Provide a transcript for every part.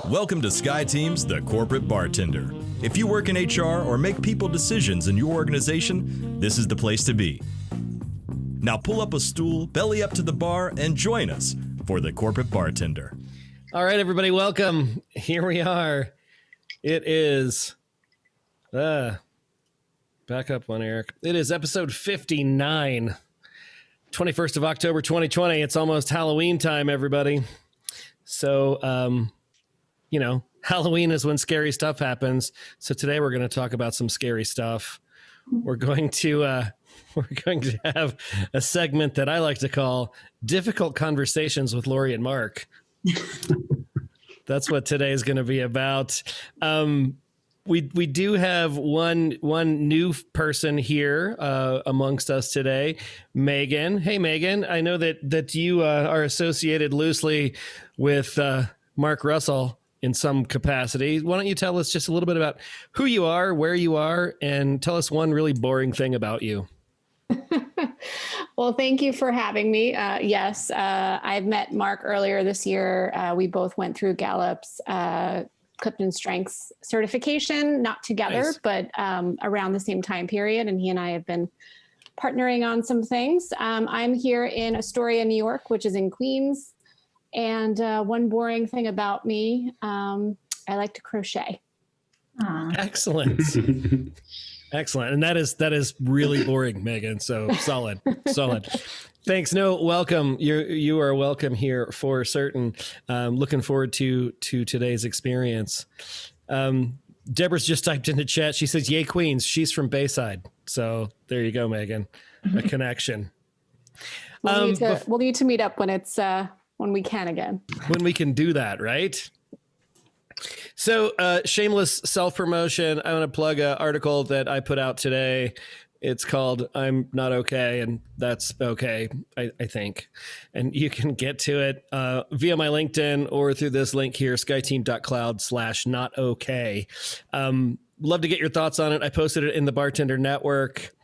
Welcome to SkyTeam's The Corporate Bartender. If you work in HR or make people decisions in your organization, this is the place to be. Now pull up a stool, belly up to the bar, and join us for The Corporate Bartender. All right, everybody, welcome. Here we are. It is, back up one, Eric. It is episode 59, 21st of October, 2020. It's almost Halloween time, everybody. So, Halloween is when scary stuff happens. So today we're going to talk about some scary stuff. We're going to have a segment that I like to call Difficult Conversations with Lori and Mark. That's what today is going to be about. We do have one new person here amongst us today, Megan. Hey, Megan, I know that you are associated loosely with Mark Russell in some capacity. Why don't you tell us just a little bit about who you are, where you are, and tell us one really boring thing about you. Well, thank you for having me. Yes, I've met Mark earlier this year. We both went through Gallup's Clifton Strengths certification, not together, nice. But around the same time period. And he and I have been partnering on some things. I'm here in Astoria, New York, which is in Queens. And one boring thing about me, I like to crochet. Excellent. Excellent. And that is really boring, Megan. So solid. Thanks. No, welcome. You are welcome here for certain. Looking forward to today's experience. Deborah's just typed in the chat. She says, "Yay, Queens." She's from Bayside. So there you go, Megan. A connection. We'll need to meet up when we can again. When we can do that, right? So shameless self-promotion. I want to plug an article that I put out today. It's called "I'm Not Okay," and that's okay, I think. And you can get to it via my LinkedIn or through this link here, skyteam.cloud/notokay. Love to get your thoughts on it. I posted it in the Bartender Network,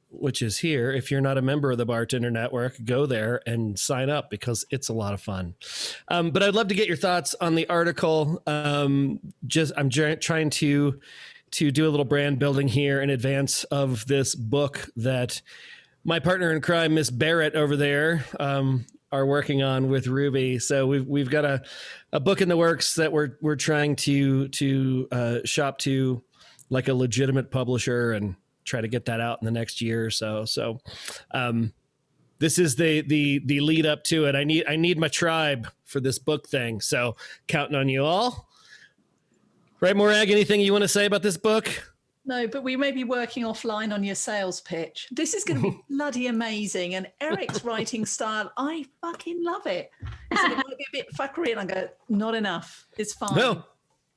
which is here. If you're not a member of the Bartender Network, go there and sign up because it's a lot of fun. But I'd love to get your thoughts on the article. I'm trying to do a little brand building here in advance of this book that my partner in crime, Miss Barrett over there, are working on with Ruby. So we've got a book in the works that we're trying to shop to like a legitimate publisher and try to get that out in the next year or so. So this is the lead up to it. I need my tribe for this book thing. So counting on you all. Right, Morag, anything you want to say about this book? No, but we may be working offline on your sales pitch. This is going to be bloody amazing. And Eric's writing style, I fucking love it. He said it might be a bit fuckery, and I go, not enough. It's fine. No.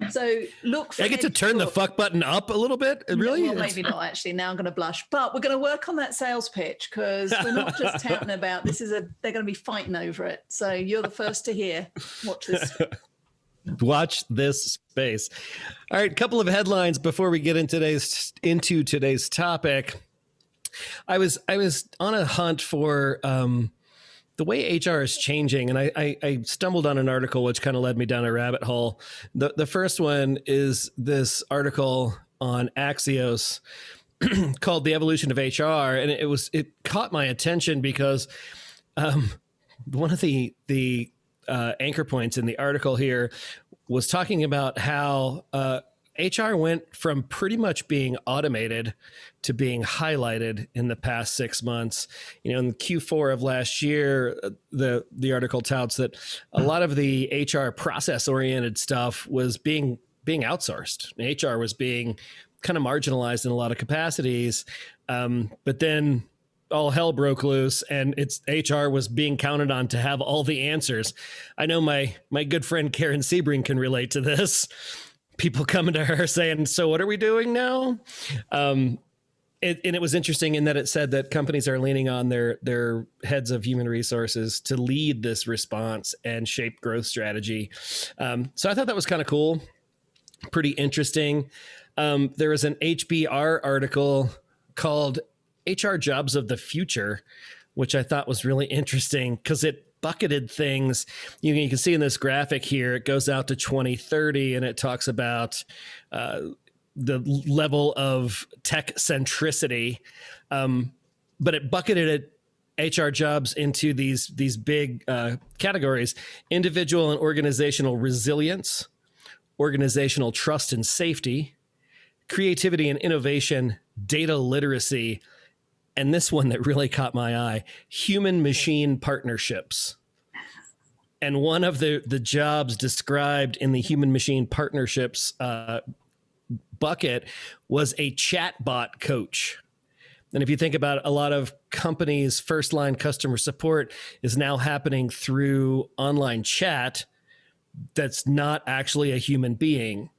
So look for I get to turn the fuck button up a little bit. Really? Well, maybe not actually. Now I'm going to blush, but we're going to work on that sales pitch because we're not just touting about this. They're going to be fighting over it. So you're the first to hear. Watch this. Watch this space. All right, a couple of headlines before we get into today's topic. I was on a hunt for the way HR is changing, and I stumbled on an article which kind of led me down a rabbit hole. The first one is this article on Axios called "The Evolution of HR," and it caught my attention because one of the anchor points in the article here was talking about how HR went from pretty much being automated to being highlighted in the past 6 months. In Q4 of last year, the article touts that a lot of the HR process-oriented stuff was being outsourced. HR was being kind of marginalized in a lot of capacities, but then all hell broke loose and HR was being counted on to have all the answers. I know my good friend Karen Sebring can relate to this. People coming to her saying, "So what are we doing now?" And it was interesting in that it said that companies are leaning on their heads of human resources to lead this response and shape growth strategy. So I thought that was kind of cool, pretty interesting. There was an HBR article called HR Jobs of the Future, which I thought was really interesting because it bucketed things. You can see in this graphic here, it goes out to 2030, and it talks about the level of tech centricity. But it bucketed HR jobs into these big categories: individual and organizational resilience, organizational trust and safety, creativity and innovation, data literacy, and this one that really caught my eye, human-machine partnerships. And one of the jobs described in the human-machine partnerships bucket was a chatbot coach. And if you think about it, a lot of companies' first-line customer support is now happening through online chat that's not actually a human being.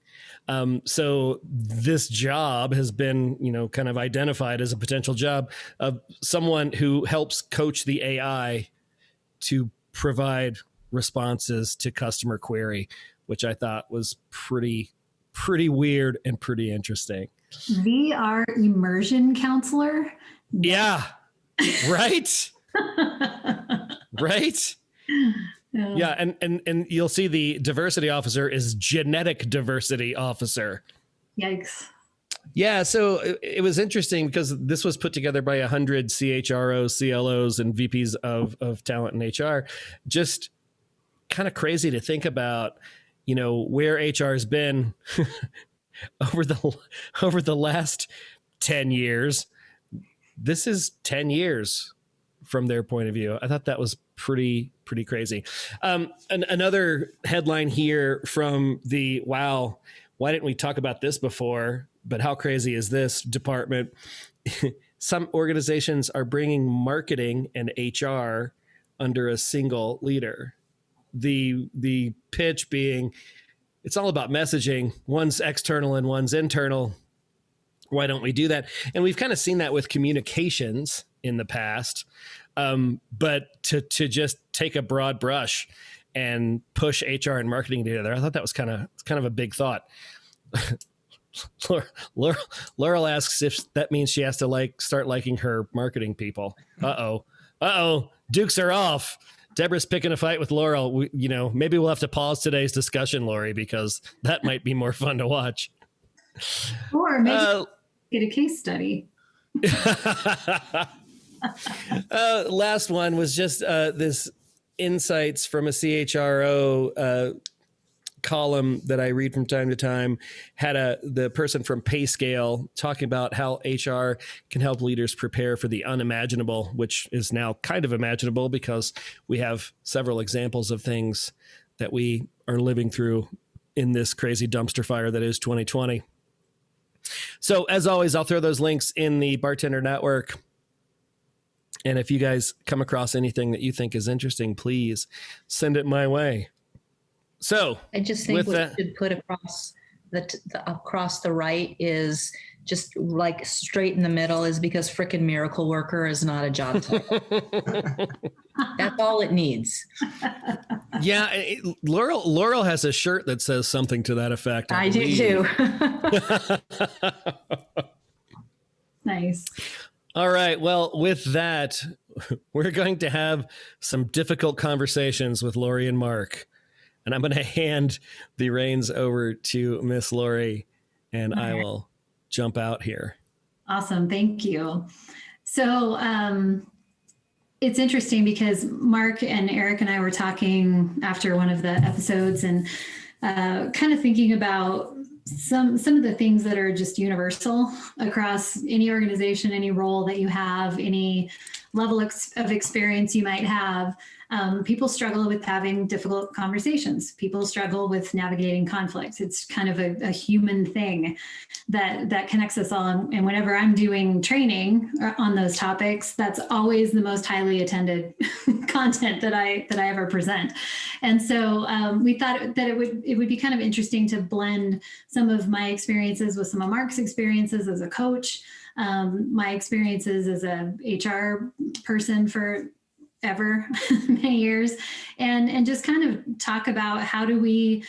So this job has been, kind of identified as a potential job of someone who helps coach the AI to provide responses to customer query, which I thought was pretty weird and pretty interesting. VR immersion counselor. Yeah. Right. Right. Yeah, and you'll see the diversity officer is genetic diversity officer. Yikes. Yeah, so it was interesting because this was put together by 100 CHROs, CLOs, and VPs of talent and HR. Just kind of crazy to think about, where HR has been over the last 10 years. This is 10 years from their point of view. I thought that was pretty crazy. Another headline here from the wow, why didn't we talk about this before? But how crazy is this department? Some organizations are bringing marketing and HR under a single leader. The pitch being, it's all about messaging. One's external and one's internal. Why don't we do that? And we've kind of seen that with communications in the past. But to just take a broad brush and push HR and marketing together, I thought that was kind of a big thought. Laurel asks if that means she has to start liking her marketing people. Uh-oh. Dukes are off. Deborah's picking a fight with Laurel. Maybe we'll have to pause today's discussion, Lori, because that might be more fun to watch. Or maybe get a case study. Last one was just this insights from a CHRO column that I read from time to time. Had the person from PayScale talking about how HR can help leaders prepare for the unimaginable, which is now kind of imaginable because we have several examples of things that we are living through in this crazy dumpster fire that is 2020. So as always, I'll throw those links in the Bartender Network. And if you guys come across anything that you think is interesting, please send it my way. So I just think what you should put across the right is just like straight in the middle is because frickin' miracle worker is not a job title. That's all it needs. Yeah, Laurel has a shirt that says something to that effect. I do too. Nice. All right. Well, with that, we're going to have some difficult conversations with Lori and Mark. And I'm going to hand the reins over to Miss Lori, and I will jump out here. Awesome. Thank you. So it's interesting because Mark and Eric and I were talking after one of the episodes and kind of thinking about some of the things that are just universal across any organization, any role that you have, any level of experience you might have. People struggle with having difficult conversations. People struggle with navigating conflicts. It's kind of a human thing that connects us all. And whenever I'm doing training on those topics, that's always the most highly attended content that I ever present. And so we thought that it would be kind of interesting to blend some of my experiences with some of Mark's experiences as a coach, my experiences as a HR person for ever many years, and just kind of talk about how do we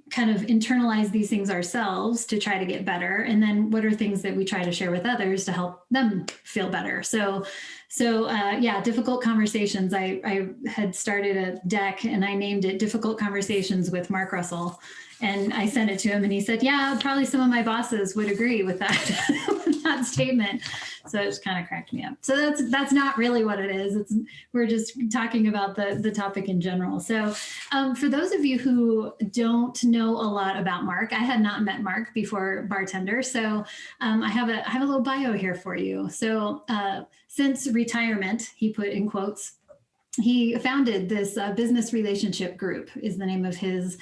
kind of internalize these things ourselves to try to get better, and then what are things that we try to share with others to help them feel better. So So yeah, difficult conversations. I had started a deck and I named it Difficult Conversations with Mark Russell. And I sent it to him and he said, yeah, probably some of my bosses would agree with that, with that statement. So it just kind of cracked me up. So that's not really what it is. We're just talking about the topic in general. So for those of you who don't know a lot about Mark, I had not met Mark before Bartender. So I have a little bio here for you. So since retirement, he put in quotes, he founded this business relationship group is the name of his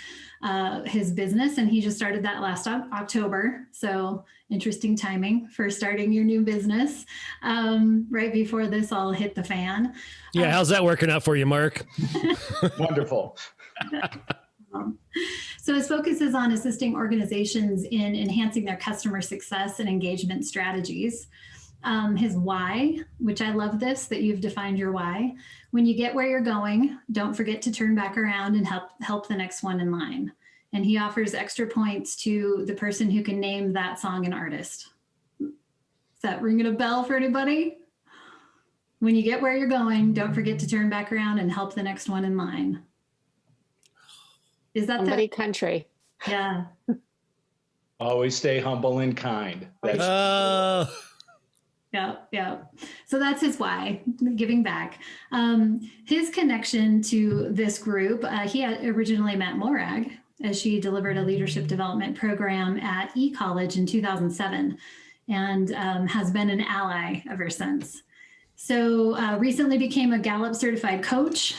business. And he just started that last October. So interesting timing for starting your new business right before this all hit the fan. Yeah. How's that working out for you, Mark? Wonderful. So his focus is on assisting organizations in enhancing their customer success and engagement strategies. His why, which I love this, that you've defined your why. When you get where you're going, don't forget to turn back around and help the next one in line. And he offers extra points to the person who can name that song and artist. Is that ringing a bell for anybody? When you get where you're going, don't forget to turn back around and help the next one in line. Is that Somebody country? Yeah. Always stay humble and kind. Yeah. So that's his why, giving back. His connection to this group, he had originally met Morag as she delivered a leadership development program at eCollege in 2007 and has been an ally ever since. So recently became a Gallup Certified Coach,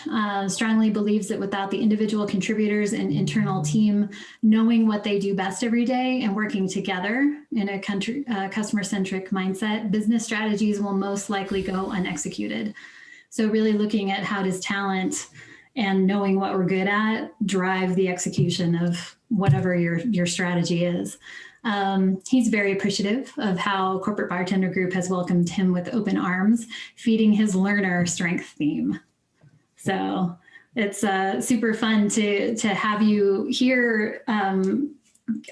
strongly believes that without the individual contributors and internal team knowing what they do best every day and working together in a customer-centric mindset, business strategies will most likely go unexecuted. So really looking at how does talent and knowing what we're good at drive the execution of whatever your strategy is. He's very appreciative of how Corporate Bartender Group has welcomed him with open arms, feeding his learner strength theme. So it's super fun to have you here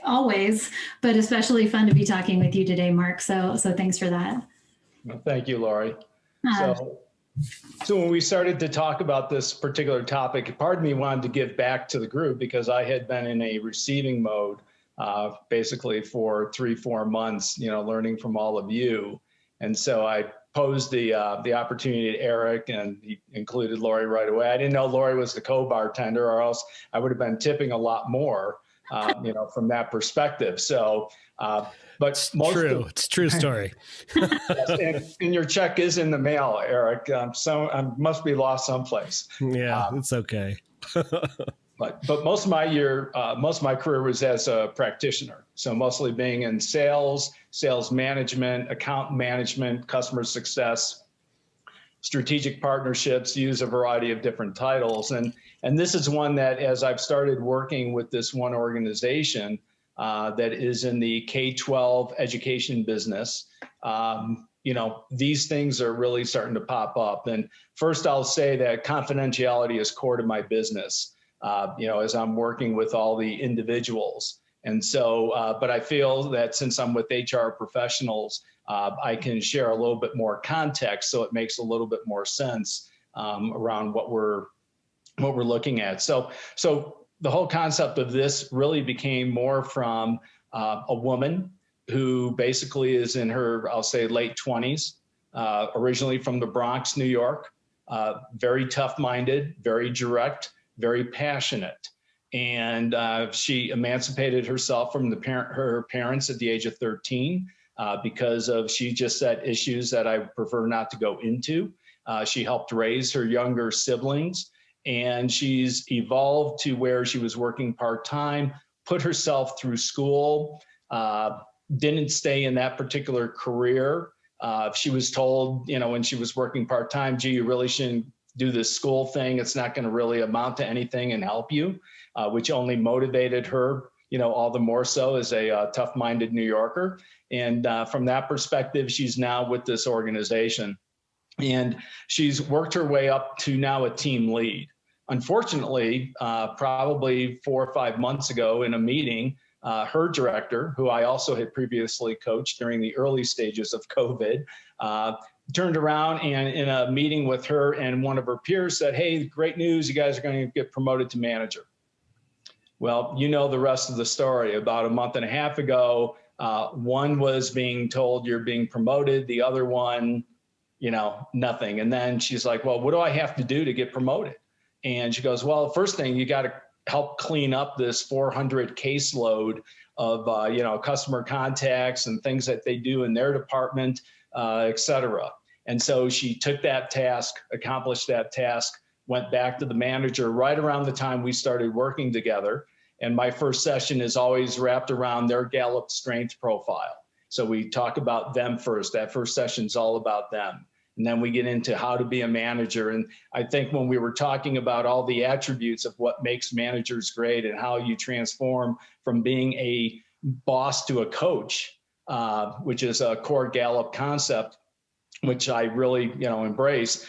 always, but especially fun to be talking with you today, Mark. So thanks for that. Well, thank you, Lori. So when we started to talk about this particular topic, part of me wanted to give back to the group because I had been in a receiving mode basically for 3-4 months, learning from all of you. And so I posed the opportunity to Eric, and he included Lori right away. I didn't know Lori was the co-bartender, or else I would have been tipping a lot more, from that perspective. So, but it's true. It's a true story. Yes, and your check is in the mail, Eric. So I must be lost someplace. Yeah, it's okay. But most of my career was as a practitioner. So mostly being in sales management, account management, customer success, strategic partnerships, use a variety of different titles. And this is one that, as I've started working with this one organization that is in the K-12 education business, these things are really starting to pop up. And first I'll say that confidentiality is core to my business. As I'm working with all the individuals. And so, but I feel that since I'm with HR professionals, I can share a little bit more context, so it makes a little bit more sense around what we're looking at. So the whole concept of this really became more from a woman who basically is in her, I'll say, late 20s, originally from the Bronx, New York, very tough-minded, very direct, very passionate. And she emancipated herself from her parents at the age of 13 because she just said issues that I prefer not to go into. She helped raise her younger siblings, and she's evolved to where she was working part-time, put herself through school, didn't stay in that particular career. She was told, when she was working part-time, gee, you really shouldn't do this school thing. It's not going to really amount to anything and help you, which only motivated her, all the more so as a tough-minded New Yorker. And from that perspective, she's now with this organization. And she's worked her way up to now a team lead. Unfortunately, probably 4 or 5 months ago in a meeting, her director, who I also had previously coached during the early stages of COVID, turned around and in a meeting with her and one of her peers said, hey, great news, you guys are going to get promoted to manager. Well, you know the rest of the story. About a month and a half ago, one was being told you're being promoted, the other one, nothing. And then she's like, well, what do I have to do to get promoted? And she goes, well, first thing, you got to help clean up this 400 caseload of, customer contacts and things that they do in their department, et cetera. And so she took that task, accomplished that task, went back to the manager right around the time we started working together. And my first session is always wrapped around their Gallup Strengths Profile. So we talk about them first. That first session is all about them. And then we get into how to be a manager. And I think when we were talking about all the attributes of what makes managers great and how you transform from being a boss to a coach, which is a core Gallup concept, which I really, embrace,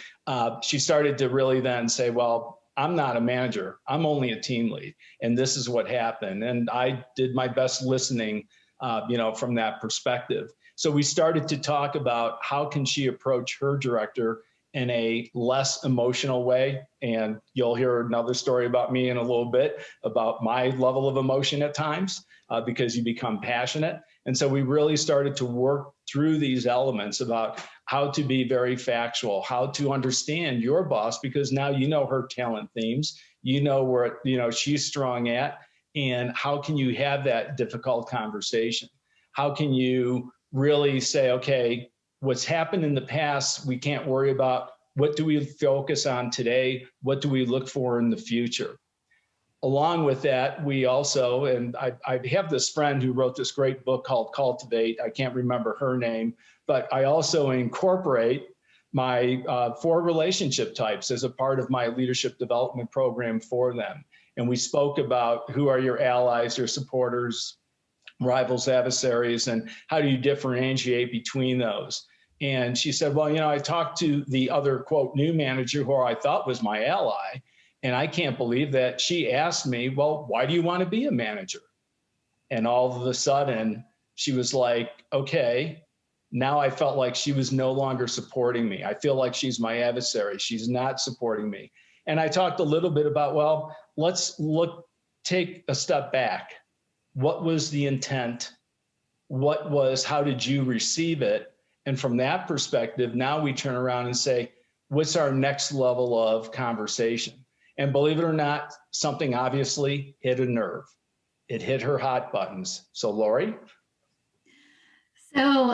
she started to really then say, well, I'm not a manager. I'm only a team lead. And this is what happened. And I did my best listening, from that perspective. So we started to talk about how can she approach her director in a less emotional way. And you'll hear another story about me in a little bit about my level of emotion at times, because you become passionate. And so we really started to work through these elements about how to be very factual, how to understand your boss, because now you know her talent themes, you know where she's strong at, and how can you have that difficult conversation? How can you really say, okay, what's happened in the past, we can't worry about. What do we focus on today? What do we look for in the future? Along with that, we also, and I have this friend who wrote this great book called Cultivate. I can't remember her name, but I also incorporate my 4 relationship types as a part of my leadership development program for them. And we spoke about who are your allies, your supporters, rivals, adversaries, and how do you differentiate between those? And she said, well, I talked to the other, quote, new manager who I thought was my ally. And I can't believe that she asked me, well, why do you want to be a manager? And all of a sudden she was like, okay, now I felt like she was no longer supporting me. I feel like she's my adversary. She's not supporting me. And I talked a little bit about, well, let's take a step back. What was the intent? How did you receive it? And from that perspective, now we turn around and say, what's our next level of conversation? And believe it or not, something obviously hit a nerve. It hit her hot buttons. So Lori? So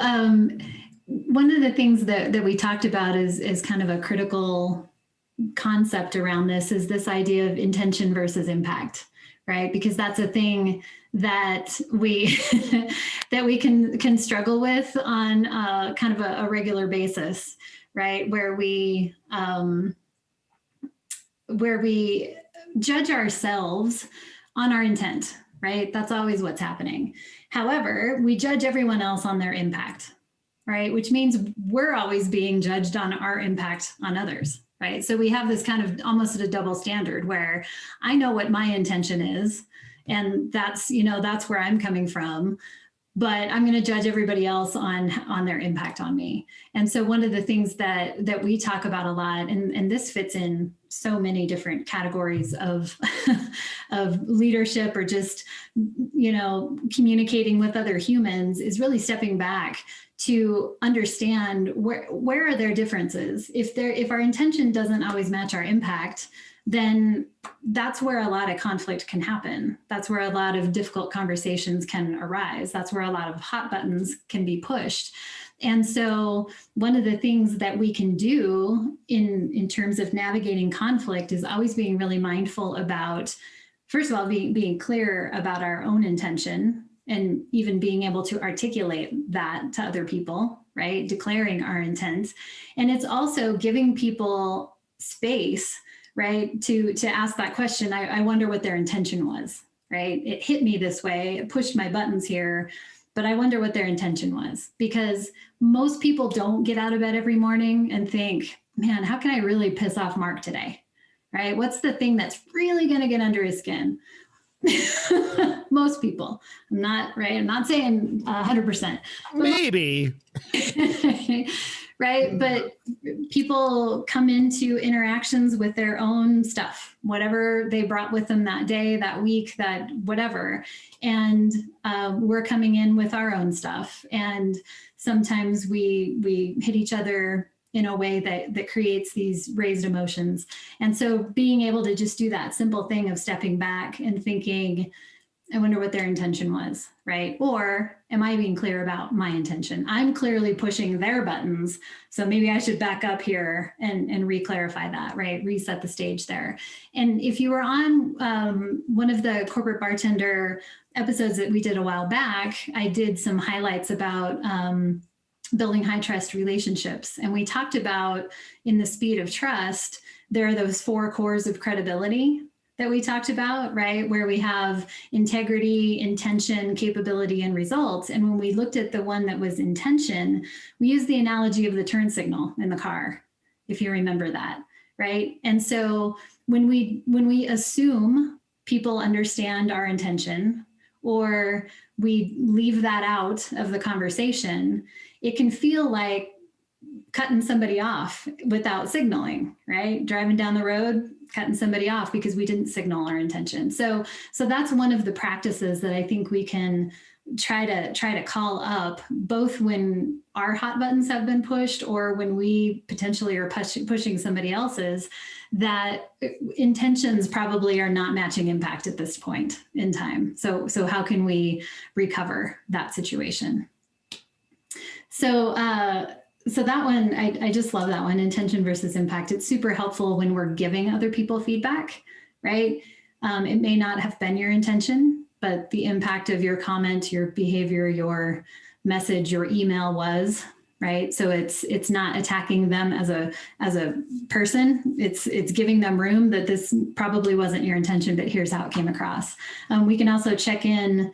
one of the things that we talked about is kind of a critical concept around this is this idea of intention versus impact, right? Because that's a thing that we that we can struggle with on kind of a regular basis, right? Where we judge ourselves on our intent, right? That's always what's happening. However, we judge everyone else on their impact, right? Which means we're always being judged on our impact on others, right? So we have this kind of almost a double standard where I know what my intention is, and that's where I'm coming from, but I'm going to judge everybody else on their impact on me. And so one of the things that we talk about a lot, and this fits in so many different categories of of leadership or just communicating with other humans, is really stepping back to understand where are their differences. If our intention doesn't always match our impact, then that's where a lot of conflict can happen. That's where a lot of difficult conversations can arise. That's where a lot of hot buttons can be pushed. And so one of the things that we can do in terms of navigating conflict is always being really mindful about, first of all, being clear about our own intention, and even being able to articulate that to other people, right? Declaring our intent. And it's also giving people space, right? To ask that question. I wonder what their intention was, right? It hit me this way, it pushed my buttons here, but I wonder what their intention was. Because most people don't get out of bed every morning and think, man, how can I really piss off Mark today, right? What's the thing that's really gonna get under his skin? Most people. I'm not saying 100%. Maybe. right? But people come into interactions with their own stuff, whatever they brought with them that day, that week, that whatever. And we're coming in with our own stuff. And sometimes we hit each other in a way that creates these raised emotions. And so being able to just do that simple thing of stepping back and thinking, I wonder what their intention was, right? Or am I being clear about my intention? I'm clearly pushing their buttons. So maybe I should back up here and re-clarify that, right? Reset the stage there. And if you were on one of the Corporate Bartender episodes that we did a while back, I did some highlights about building high trust relationships. And we talked about in the speed of trust, there are those 4 cores of credibility that we talked about, right? Where we have integrity, intention, capability, and results. And when we looked at the one that was intention, we used the analogy of the turn signal in the car, if you remember that, right? And so when we assume people understand our intention, or we leave that out of the conversation, it can feel like cutting somebody off without signaling, right? Driving down the road, cutting somebody off because we didn't signal our intention. So that's one of the practices that I think we can try to call up, both when our hot buttons have been pushed or when we potentially are pushing somebody else's, that intentions probably are not matching impact at this point in time. So how can we recover that situation? So that one, I just love that one, intention versus impact. It's super helpful when we're giving other people feedback, right? It may not have been your intention, but the impact of your comment, your behavior, your message, your email was, right? So it's not attacking them as a person. It's giving them room that this probably wasn't your intention, but here's how it came across. We can also check in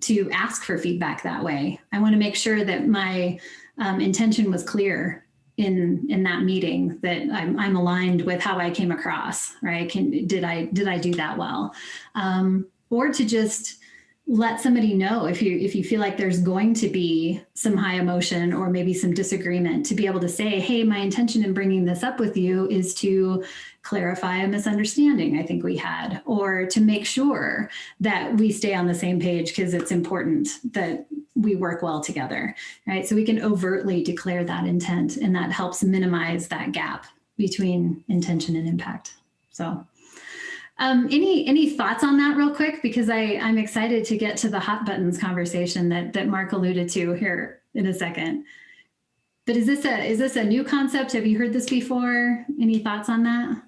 to ask for feedback that way. I want to make sure that my intention was clear in that meeting, that I'm aligned with how I came across, right? Did I do that well? Or to just let somebody know if you feel like there's going to be some high emotion or maybe some disagreement, to be able to say, hey, my intention in bringing this up with you is to clarify a misunderstanding I think we had, or to make sure that we stay on the same page because it's important that we work well together, right? So we can overtly declare that intent, and that helps minimize that gap between intention and impact. So any thoughts on that real quick? Because I'm excited to get to the hot buttons conversation that Mark alluded to here in a second. But is this a new concept? Have you heard this before? Any thoughts on that?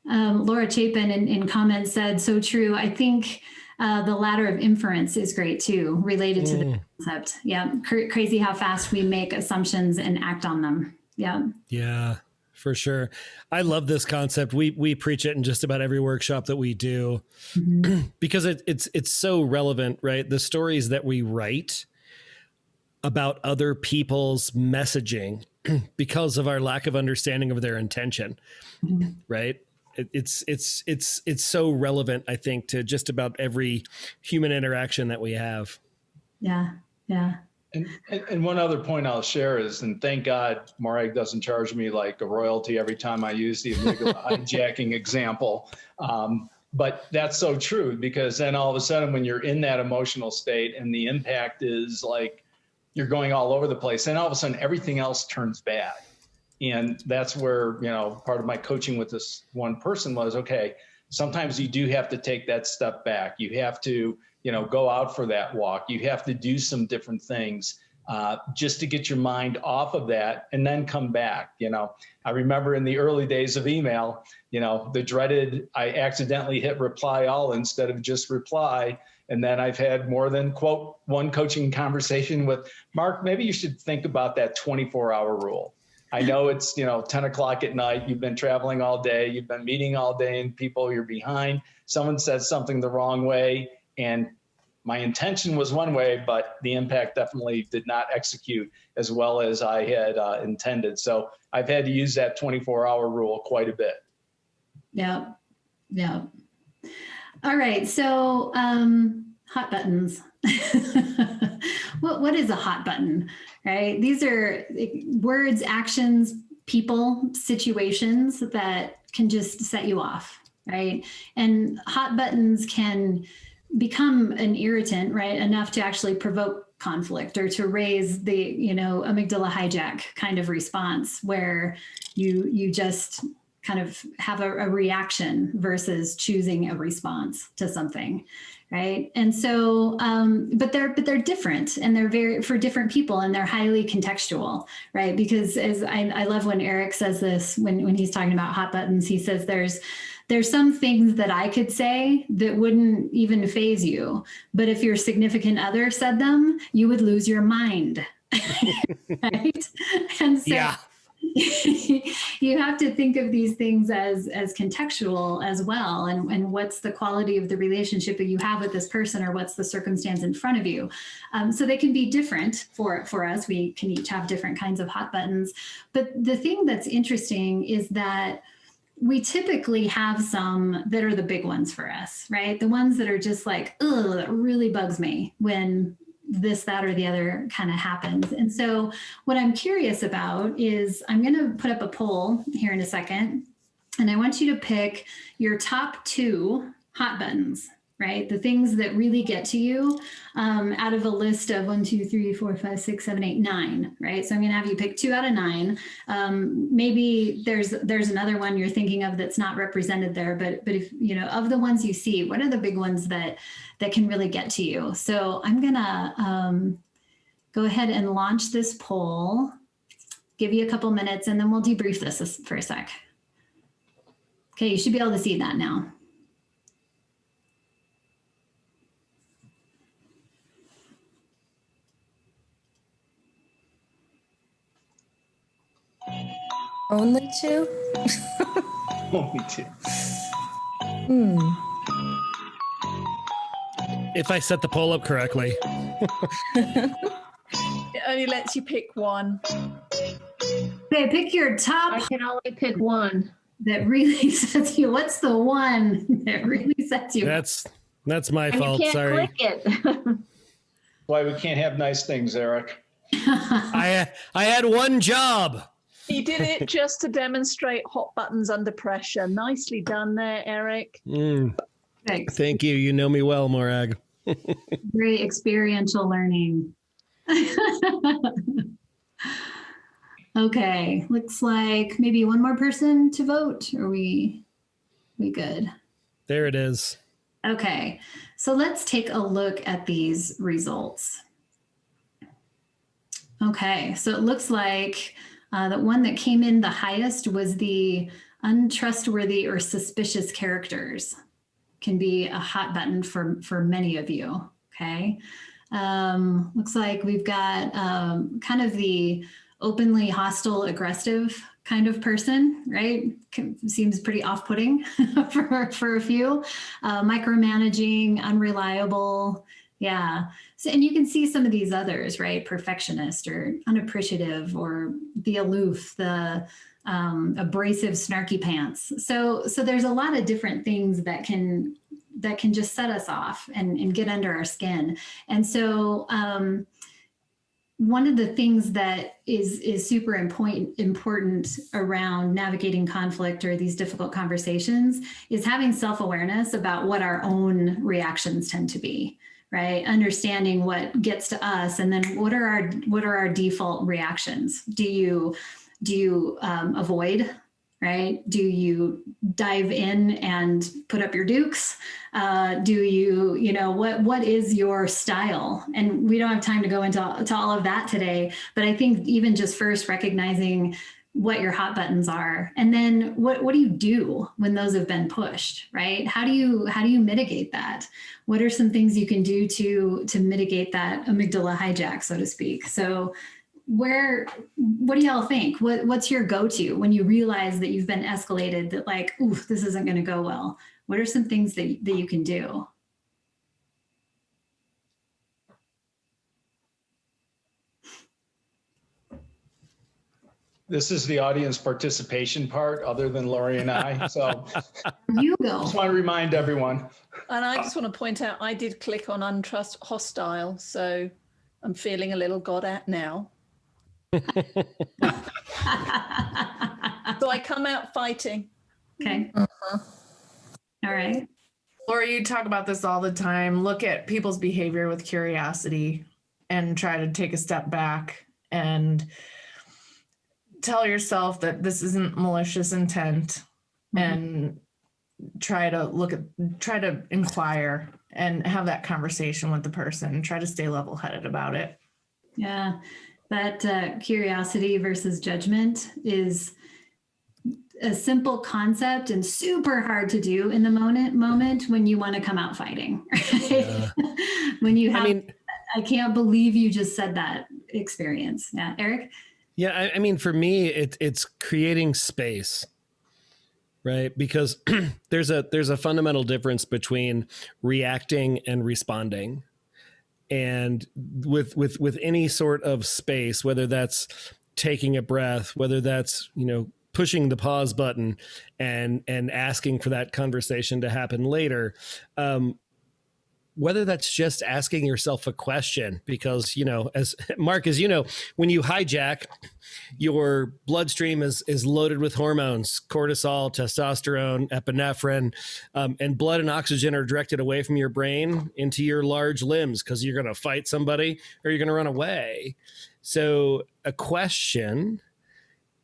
Laura Chapin in comments said, so true. I think the ladder of inference is great too, related to the concept. Yeah, crazy how fast we make assumptions and act on them. Yeah. Yeah. For sure. I love this concept. We preach it in just about every workshop that we do, because it's so relevant, right? The stories that we write about other people's messaging because of our lack of understanding of their intention, right? It's so relevant, I think, to just about every human interaction that we have. Yeah. Yeah. And one other point I'll share is, and thank God Morag doesn't charge me like a royalty every time I use the amygdala hijacking example. But that's so true, because then all of a sudden when you're in that emotional state and the impact is like you're going all over the place, and all of a sudden everything else turns bad. And that's where, part of my coaching with this one person was, okay, sometimes you do have to take that step back. You have to go out for that walk. You have to do some different things just to get your mind off of that and then come back. I remember in the early days of email, the dreaded, I accidentally hit reply all instead of just reply. And then I've had more than, quote, one coaching conversation with Mark, maybe you should think about that 24-hour rule. I know it's, 10 o'clock at night. You've been traveling all day. You've been meeting all day, and people, you're behind. Someone said something the wrong way, and my intention was one way, but the impact definitely did not execute as well as I had intended. So I've had to use that 24-hour rule quite a bit. Yeah. Yeah. All right. So hot buttons. what is a hot button, right? These are words, actions, people, situations that can just set you off, right? And hot buttons can become an irritant, right? Enough to actually provoke conflict or to raise the, amygdala hijack kind of response where you just kind of have a reaction versus choosing a response to something, right? And so, but they're different, and they're very for different people, and they're highly contextual, right? Because as I love when Eric says this when he's talking about hot buttons, he says there's some things that I could say that wouldn't even faze you, but if your significant other said them, you would lose your mind, right? And so. Yeah. You have to think of these things as contextual as well, and what's the quality of the relationship that you have with this person, or what's the circumstance in front of you. So they can be different for us. We can each have different kinds of hot buttons. But the thing that's interesting is that we typically have some that are the big ones for us, right? The ones that are just like, oh, that really bugs me when this, that, or the other kind of happens. And so what I'm curious about is I'm going to put up a poll here in a second, and I want you to pick your top 2 hot buttons, right? The things that really get to you out of a list of 1, 2, 3, 4, 5, 6, 7, 8, 9, right? So I'm going to have you pick 2 out of 9. Maybe there's another one you're thinking of that's not represented there, but if, of the ones you see, what are the big ones that can really get to you? So I'm going to go ahead and launch this poll, give you a couple minutes, and then we'll debrief this for a sec. Okay, you should be able to see that now. Only 2? Only 2. If I set the poll up correctly. It only lets you pick one. Okay, pick your top. I can only pick one. That really sets you. What's the one that really sets you? That's my fault. You can't Sorry. click it. Why we can't have nice things, Eric? I had one job. He did it just to demonstrate hot buttons under pressure. Nicely done there, Eric. Thanks. Thank you. You know me well, Morag. Great experiential learning. Okay, looks like maybe one more person to vote. Are we good? There it is. Okay, so let's take a look at these results. Okay, so it looks like the one that came in the highest was the untrustworthy or suspicious characters. Can be a hot button for many of you, okay? Looks like we've got kind of the openly hostile, aggressive kind of person, right? Seems pretty off-putting for a few. Micromanaging, unreliable, yeah. So, and you can see some of these others, right? Perfectionist or unappreciative, or the aloof, the abrasive, snarky pants. So there's a lot of different things that can just set us off and get under our skin. And so one of the things that is super important around navigating conflict or these difficult conversations is having self-awareness about what our own reactions tend to be, right? Understanding what gets to us, and then what are our default reactions? Do you avoid, right? Do you dive in and put up your dukes? Do you what is your style? And we don't have time to go into all of that today, but I think even just first recognizing what your hot buttons are, and then what do you do when those have been pushed, right? How do you mitigate that? What are some things you can do to mitigate that amygdala hijack, so to speak? So what do y'all think? What's your go-to when you realize that you've been escalated, that like, ooh, this isn't going to go well? What are some things that you can do? This is the audience participation part, other than Lori and I. So You go. just want to remind everyone. And I just want to point out, I did click on hostile. So I'm feeling a little got at now. So I come out fighting. Okay. All right. Laura, you talk about this all the time. Look at people's behavior with curiosity and try to take a step back and tell yourself that this isn't malicious intent, and try to inquire and have that conversation with the person and try to stay level-headed about it. Yeah. That curiosity versus judgment is a simple concept and super hard to do in the moment when you want to come out fighting. Right? Yeah. When you have, I can't believe you just said that experience. Yeah, Eric? Yeah, I mean, for me, it's creating space, right? Because there's a fundamental difference between reacting and responding. And with any sort of space, whether that's taking a breath, whether that's, pushing the pause button and asking for that conversation to happen later, whether that's just asking yourself a question, because, as Mark, as you know, when you hijack, your bloodstream is loaded with hormones, cortisol, testosterone, epinephrine, and blood and oxygen are directed away from your brain into your large limbs because you're going to fight somebody or you're going to run away. So a question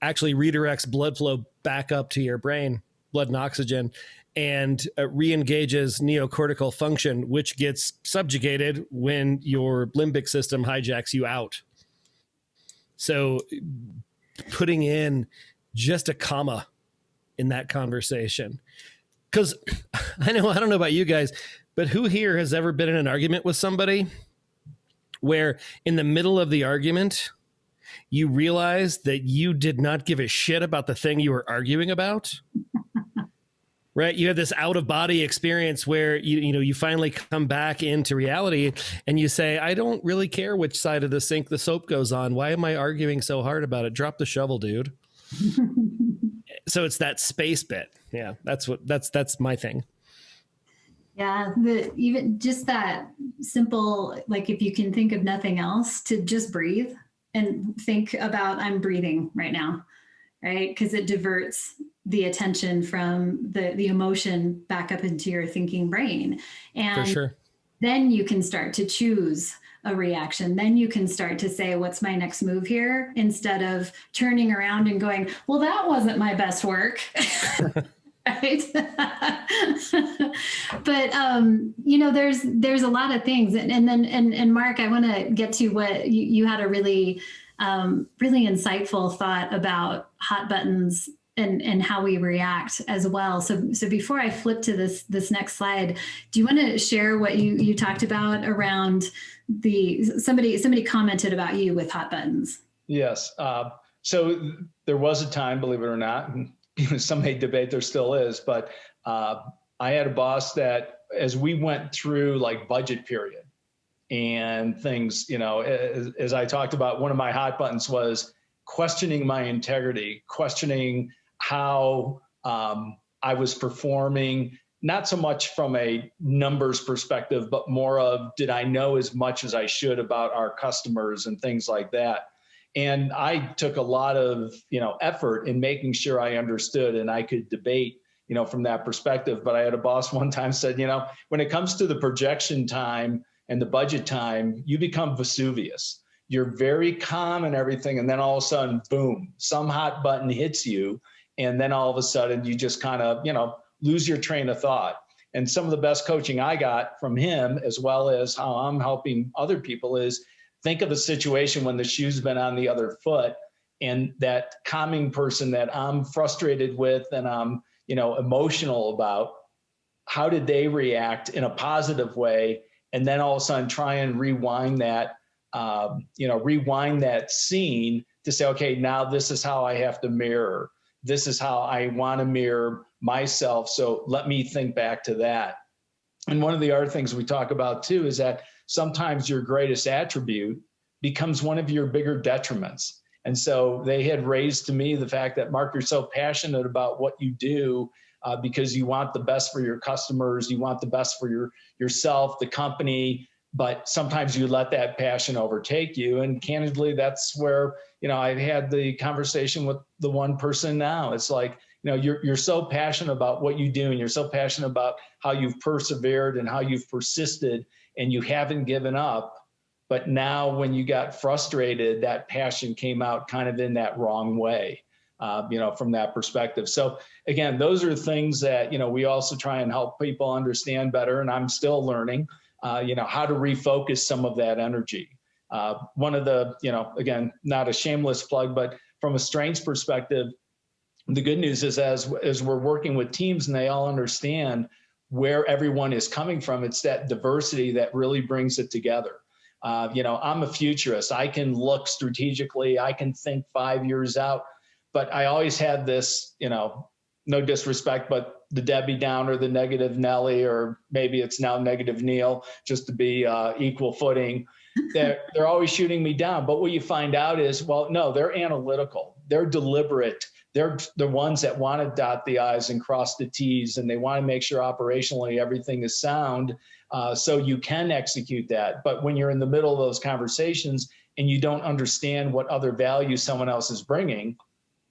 actually redirects blood flow back up to your brain, blood and oxygen, and re-engages neocortical function, which gets subjugated when your limbic system hijacks you out. So putting in just a comma in that conversation, because I don't know about you guys, but who here has ever been in an argument with somebody where in the middle of the argument, you realize that you did not give a shit about the thing you were arguing about? Right? You have this out of body experience where you finally come back into reality and you say, I don't really care which side of the sink the soap goes on. Why am I arguing so hard about it? Drop the shovel, dude. So it's that space bit. Yeah, that's my thing. Yeah, even just that simple, like if you can think of nothing else, to just breathe and think about, I'm breathing right now, right? Because it diverts the attention from the emotion back up into your thinking brain. And for sure. Then you can start to choose a reaction. Then you can start to say, what's my next move here? Instead of turning around and going, well, that wasn't my best work. Right. But, there's a lot of things. And Mark, I want to get to what you had a really insightful thought about hot buttons and how we react as well. So before I flip to this next slide, do you want to share what you talked about around somebody commented about you with hot buttons? Yes. So there was a time, believe it or not, and some may debate there still is, but I had a boss that as we went through like budget period and things, as I talked about, one of my hot buttons was questioning my integrity, questioning how I was performing, not so much from a numbers perspective, but more of, did I know as much as I should about our customers and things like that? And I took a lot of, effort in making sure I understood and I could debate, from that perspective. But I had a boss one time said, when it comes to the projection time and the budget time, you become Vesuvius. You're very calm and everything. And then all of a sudden, boom, some hot button hits you. And then all of a sudden you just kind of, lose your train of thought. And some of the best coaching I got from him, as well as how I'm helping other people, is think of a situation when the shoe's been on the other foot, and that calming person that I'm frustrated with and I'm, emotional about, how did they react in a positive way? And then all of a sudden try and rewind that, rewind that scene to say, okay, now this is how I have to mirror. This is how I want to mirror myself. So let me think back to that. And one of the other things we talk about too is that sometimes your greatest attribute becomes one of your bigger detriments. And so they had raised to me the fact that, Mark, you're so passionate about what you do because you want the best for your customers, you want the best for yourself, the company, but sometimes you let that passion overtake you. And candidly, that's where, I've had the conversation with the one person now. It's like, you're so passionate about what you do, and you're so passionate about how you've persevered and how you've persisted, and you haven't given up. But now when you got frustrated, that passion came out kind of in that wrong way, from that perspective. So again, those are things that, we also try and help people understand better. And I'm still learning, how to refocus some of that energy. One of the, again, not a shameless plug, but from a strengths perspective, the good news is as we're working with teams and they all understand where everyone is coming from, it's that diversity that really brings it together. I'm a futurist. I can look strategically. I can think 5 years out, but I always had this, no disrespect, but the Debbie Downer, the negative Nelly, or maybe it's now negative Neil, just to be equal footing. They're always shooting me down. But what you find out is, well, no, they're analytical. They're deliberate. They're the ones that want to dot the I's and cross the T's, and they want to make sure operationally everything is sound, so you can execute that. But when you're in the middle of those conversations and you don't understand what other value someone else is bringing,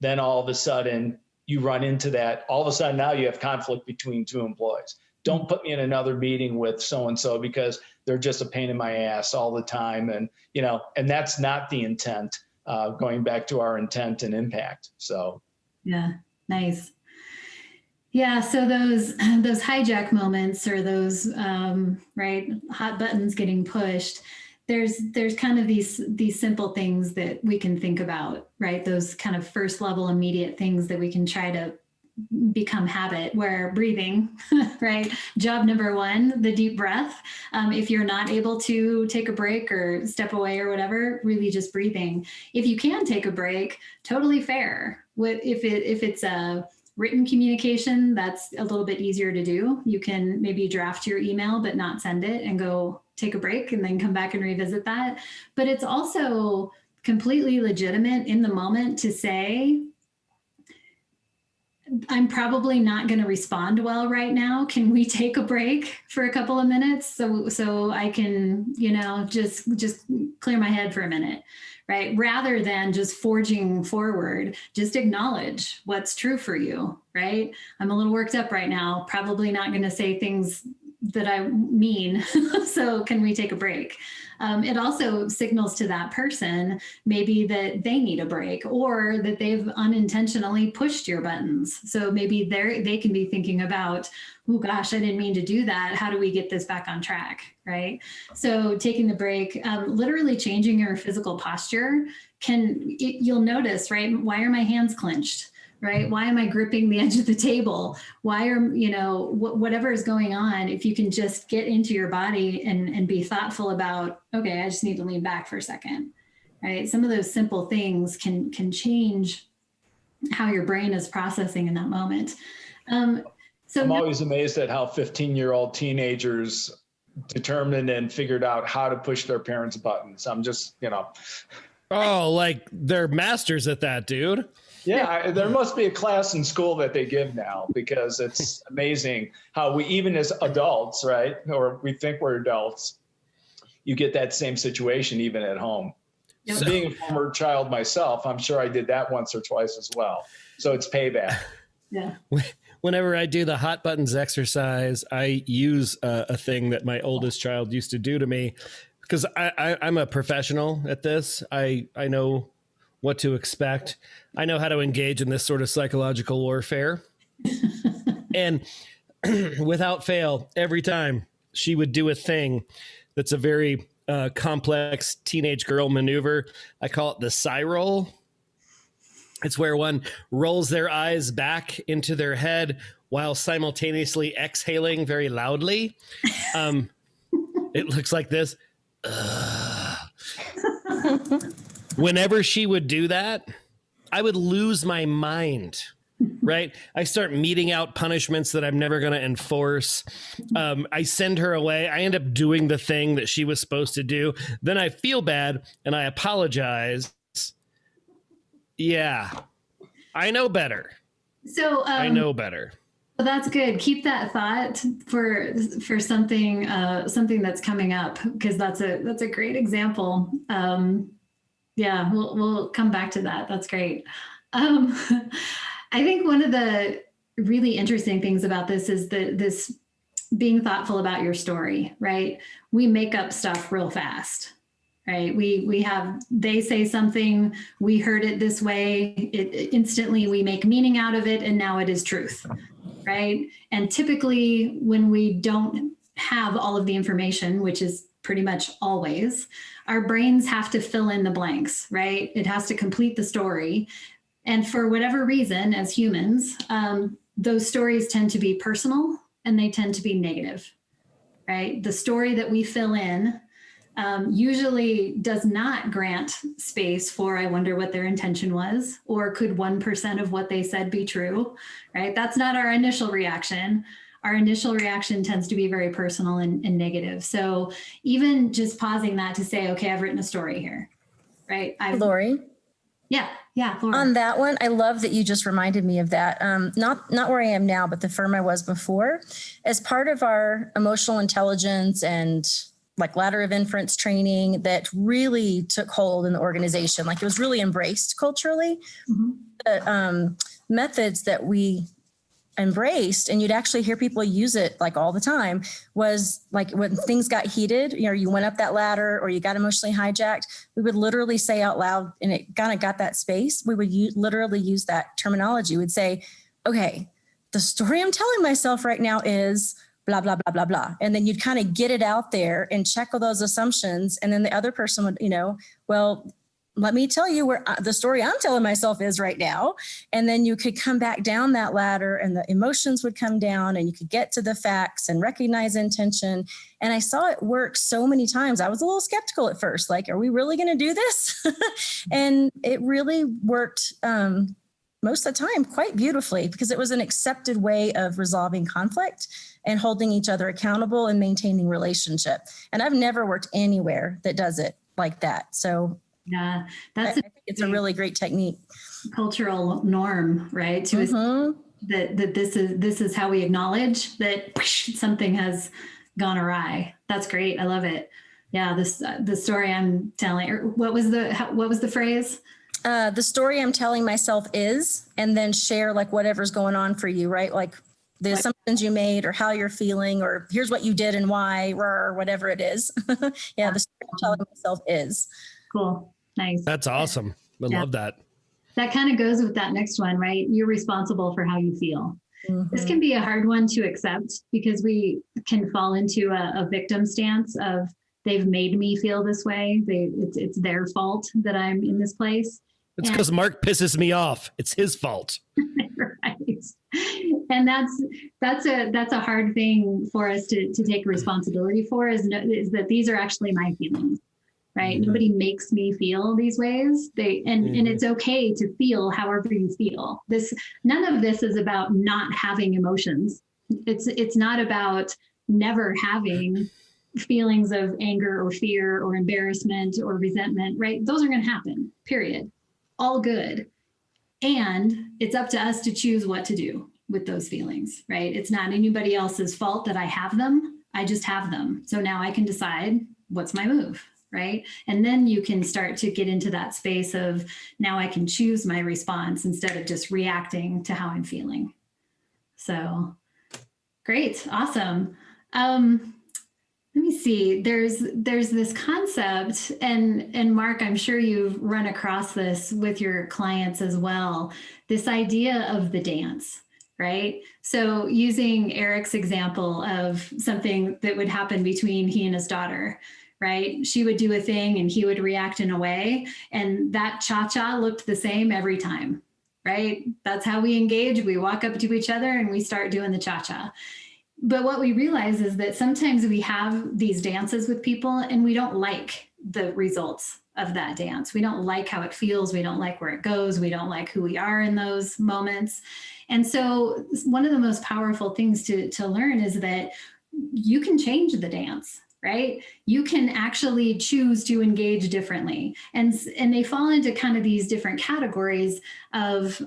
then all of a sudden you run into that. All of a sudden now you have conflict between two employees. Don't put me in another meeting with so-and-so because they're just a pain in my ass all the time. And, and that's not the intent, going back to our intent and impact. So. Yeah. Nice. Yeah. So those hijack moments, or those, right, hot buttons getting pushed, there's kind of these simple things that we can think about, right? Those kind of first level immediate things that we can try to become habit, where breathing, right? Job number one, the deep breath. If you're not able to take a break or step away or whatever, really just breathing. If you can take a break, totally fair. If it's a written communication, that's a little bit easier to do. You can maybe draft your email, but not send it, and go take a break and then come back and revisit that. But it's also completely legitimate in the moment to say, I'm probably not going to respond well right now. Can we take a break for a couple of minutes so I can, just clear my head for a minute, right? Rather than just forging forward, just acknowledge what's true for you, right? I'm a little worked up right now, probably not going to say things that I mean. So can we take a break? It also signals to that person maybe that they need a break, or that they've unintentionally pushed your buttons. So maybe they can be thinking about, oh gosh, I didn't mean to do that. How do we get this back on track, right? So taking the break, literally changing your physical posture you'll notice, right? Why are my hands clenched? Right? Why am I gripping the edge of the table? Why are, whatever is going on, if you can just get into your body and be thoughtful about, okay, I just need to lean back for a second, right? Some of those simple things can change how your brain is processing in that moment. So I'm always amazed at how 15-year-old teenagers determined and figured out how to push their parents' buttons. I'm just, Oh, like they're masters at that, dude. Yeah, there must be a class in school that they give now, because it's amazing how we, even as adults, right, or we think we're adults, you get that same situation even at home. Yep. So, being a former child myself, I'm sure I did that once or twice as well. So it's payback. Yeah. Whenever I do the hot buttons exercise, I use a thing that my oldest child used to do to me, because I'm a professional at this. I know what to expect. I know how to engage in this sort of psychological warfare. And without fail, every time she would do a thing that's a very complex teenage girl maneuver, I call it the sigh roll. It's where one rolls their eyes back into their head while simultaneously exhaling very loudly. It looks like this. Whenever she would do that, I would lose my mind, right? I start meting out punishments that I'm never going to enforce. I send her away. I end up doing the thing that she was supposed to do. Then I feel bad and I apologize. Yeah, I know better. So I know better. Well, that's good. Keep that thought for something something that's coming up, because that's a great example. Yeah, we'll come back to that. That's great. Um, I think one of the really interesting things about this is this being thoughtful about your story, right? We make up stuff real fast, right? They say something, we heard it this way, instantly we make meaning out of it, and now it is truth, right? And typically when we don't have all of the information, which is pretty much always, our brains have to fill in the blanks, right? It has to complete the story. And for whatever reason, as humans, those stories tend to be personal and they tend to be negative, right? The story that we fill in usually does not grant space for, I wonder what their intention was, or could 1% of what they said be true, right? That's not our initial reaction. Our initial reaction tends to be very personal and negative. So even just pausing that to say, okay, I've written a story here, right? Lori. Yeah, Laura. On that one, I love that you just reminded me of that. Not where I am now, but the firm I was before. As part of our emotional intelligence and like ladder of inference training that really took hold in the organization, like it was really embraced culturally. Mm-hmm. The methods that we embraced, and you'd actually hear people use it like all the time, was like when things got heated, you went up that ladder or you got emotionally hijacked, we would literally say out loud, and it kind of got that space, we would literally use that terminology. We'd say, okay, the story I'm telling myself right now is blah, blah, blah, blah, blah. And then you'd kind of get it out there and check all those assumptions. And then the other person would, well, let me tell you where the story I'm telling myself is right now. And then you could come back down that ladder and the emotions would come down and you could get to the facts and recognize intention. And I saw it work so many times. I was a little skeptical at first, like, are we really going to do this? And it really worked most of the time quite beautifully, because it was an accepted way of resolving conflict and holding each other accountable and maintaining relationship. And I've never worked anywhere that does it like that. So yeah, I think it's a really great technique. Cultural norm, right? That this is how we acknowledge that something has gone awry. That's great. I love it. Yeah, the story I'm telling. What was the phrase? The story I'm telling myself is, and then share like whatever's going on for you, right? Like the assumptions you made or how you're feeling, or here's what you did and why, or whatever it is. Yeah, the story I'm telling myself is. Cool. Nice. That's awesome. I love that. That kind of goes with that next one, right? You're responsible for how you feel. Mm-hmm. This can be a hard one to accept because we can fall into a victim stance of they've made me feel this way. It's their fault that I'm in this place. It's because Mark pisses me off. It's his fault. Right. And that's a hard thing for us to take responsibility for is that these are actually my feelings. Right. Mm-hmm. Nobody makes me feel these ways. And it's okay to feel however you feel. None of this is about not having emotions. It's not about never having feelings of anger or fear or embarrassment or resentment, right? Those are going to happen, period. All good. And it's up to us to choose what to do with those feelings, right? It's not anybody else's fault that I have them. I just have them. So now I can decide what's my move. Right. And then you can start to get into that space of now I can choose my response instead of just reacting to how I'm feeling. So great. Awesome. Let me see. There's this concept and Mark, I'm sure you've run across this with your clients as well. This idea of the dance. Right. So using Eric's example of something that would happen between he and his daughter. Right? She would do a thing and he would react in a way. And that cha-cha looked the same every time, right? That's how we engage. We walk up to each other and we start doing the cha-cha. But what we realize is that sometimes we have these dances with people and we don't like the results of that dance. We don't like how it feels. We don't like where it goes. We don't like who we are in those moments. And so one of the most powerful things to learn is that you can change the dance. Right? You can actually choose to engage differently. And they fall into kind of these different categories of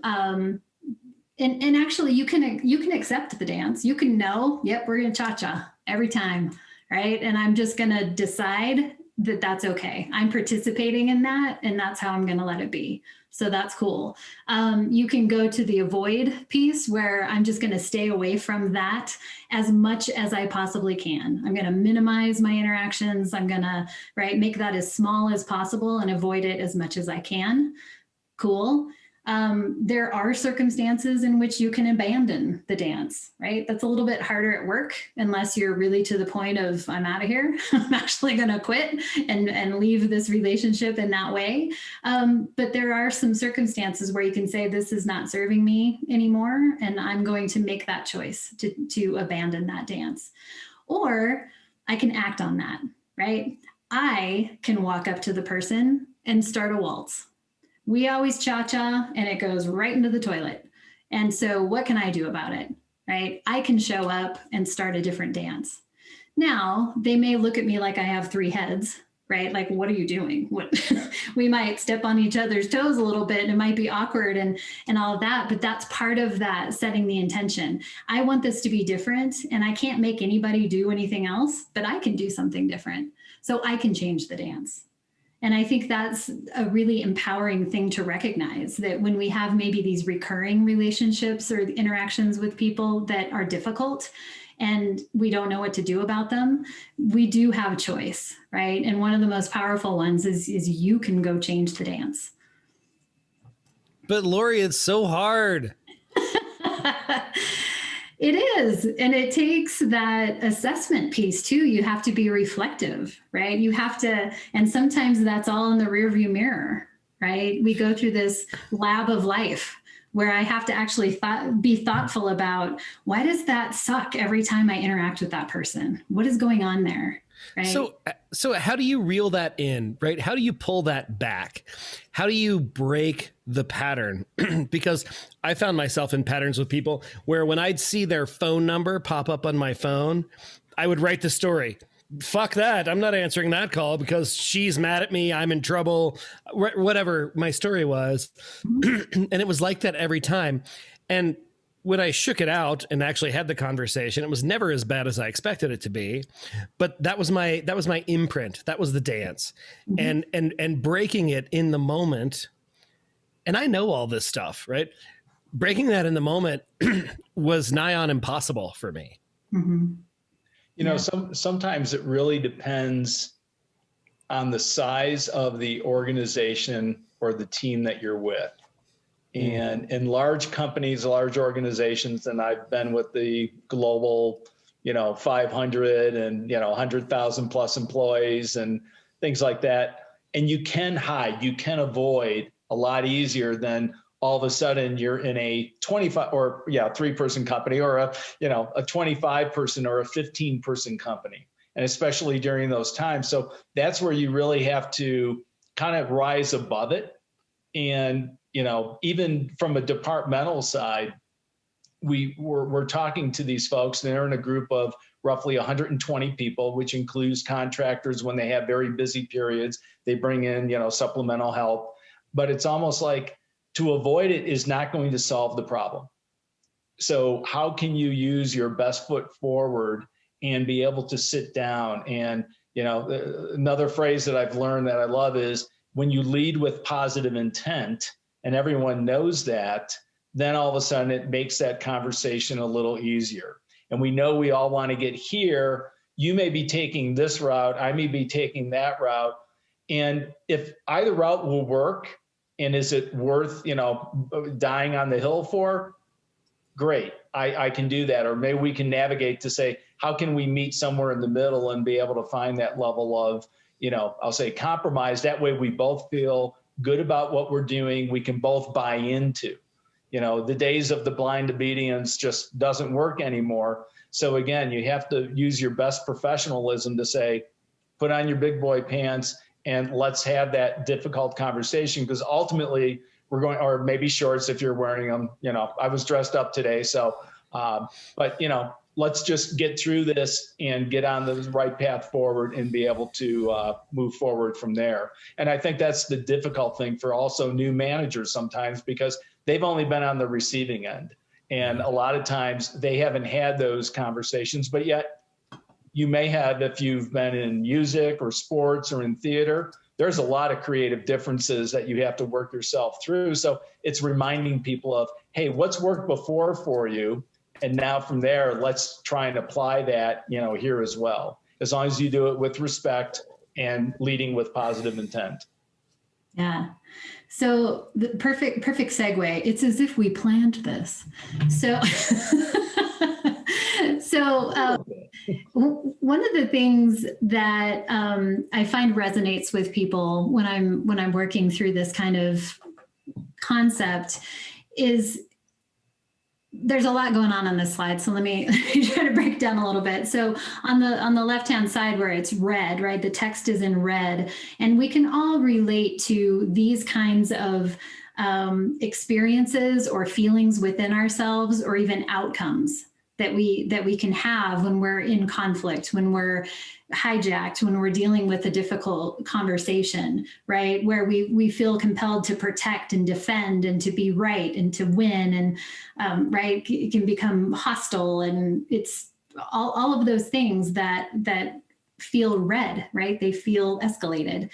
And actually you can accept the dance. You can know, yep, we're going to cha-cha every time. Right. And I'm just going to decide that that's okay. I'm participating in that, and that's how I'm going to let it be. So that's cool. You can go to the avoid piece where I'm just going to stay away from that as much as I possibly can. I'm going to minimize my interactions. I'm going to, right, make that as small as possible and avoid it as much as I can. Cool. There are circumstances in which you can abandon the dance, right? That's a little bit harder at work unless you're really to the point of, I'm out of here. I'm actually going to quit and leave this relationship in that way. But there are some circumstances where you can say, this is not serving me anymore, and I'm going to make that choice to abandon that dance. Or I can act on that, right? I can walk up to the person and start a waltz. We always cha-cha and it goes right into the toilet. And so what can I do about it, right? I can show up and start a different dance. Now, they may look at me like I have three heads, right? Like, what are you doing? What we might step on each other's toes a little bit, and it might be awkward and all of that, but that's part of that setting the intention. I want this to be different, and I can't make anybody do anything else, but I can do something different. So I can change the dance. And I think that's a really empowering thing to recognize, that when we have maybe these recurring relationships or interactions with people that are difficult and we don't know what to do about them, we do have choice, right? And one of the most powerful ones is you can go change the dance. But Lori, it's so hard. It is. And it takes that assessment piece too. You have to be reflective, right? You have to, and sometimes that's all in the rearview mirror, right? We go through this lab of life where I have to actually be thoughtful about, why does that suck every time I interact with that person? What is going on there? Right. So how do you reel that in, right? How do you pull that back? How do you break the pattern? Because I found myself in patterns with people where when I'd see their phone number pop up on my phone, I would write the story. Fuck that. I'm not answering that call because she's mad at me. I'm in trouble, whatever my story was. And it was like that every time. And when I shook it out and actually had the conversation, it was never as bad as I expected it to be. But that was my imprint. That was the dance. Mm-hmm. And breaking it in the moment. And I know all this stuff, right? Breaking that in the moment was nigh on impossible for me. Mm-hmm. You know, sometimes it really depends on the size of the organization or the team that you're with. And in large companies, large organizations, and I've been with the global, 500 and, 100,000 plus employees and things like that. And you can hide, you can avoid a lot easier than all of a sudden you're in a 25 or 3-person company or a 25 person or a 15-person company. And especially during those times. So that's where you really have to kind of rise above it. And, even from a departmental side, we're talking to these folks, and they're in a group of roughly 120 people, which includes contractors. When they have very busy periods, they bring in, supplemental help. But it's almost like to avoid it is not going to solve the problem. So how can you use your best foot forward and be able to sit down? And, another phrase that I've learned that I love is, when you lead with positive intent and everyone knows that, then all of a sudden it makes that conversation a little easier. And we know we all want to get here. You may be taking this route. I may be taking that route. And if either route will work, and is it worth, dying on the hill for? Great, I can do that. Or maybe we can navigate to say, how can we meet somewhere in the middle and be able to find that level of, I'll say compromise. That way we both feel good about what we're doing. We can both buy into, the days of the blind obedience just doesn't work anymore. So again, you have to use your best professionalism to say, put on your big boy pants and let's have that difficult conversation, because ultimately we're going, or maybe shorts if you're wearing them, I was dressed up today. So, but let's just get through this and get on the right path forward and be able to move forward from there. And I think that's the difficult thing for also new managers sometimes, because they've only been on the receiving end. And a lot of times they haven't had those conversations, but yet you may have if you've been in music or sports or in theater. There's a lot of creative differences that you have to work yourself through. So it's reminding people of, hey, what's worked before for you? And now from there, let's try and apply that, here as well. As long as you do it with respect and leading with positive intent. Yeah. So the perfect segue. It's as if we planned this. So, one of the things that I find resonates with people when I'm working through this kind of concept is there's a lot going on this slide. So let me try to break down a little bit. So on the left-hand side where it's red, right, the text is in red, and we can all relate to these kinds of experiences or feelings within ourselves, or even outcomes that we can have when we're in conflict, when we're hijacked, when we're dealing with a difficult conversation, right? Where we feel compelled to protect and defend and to be right and to win, and right, it can become hostile, and it's all of those things that feel red, right? They feel escalated.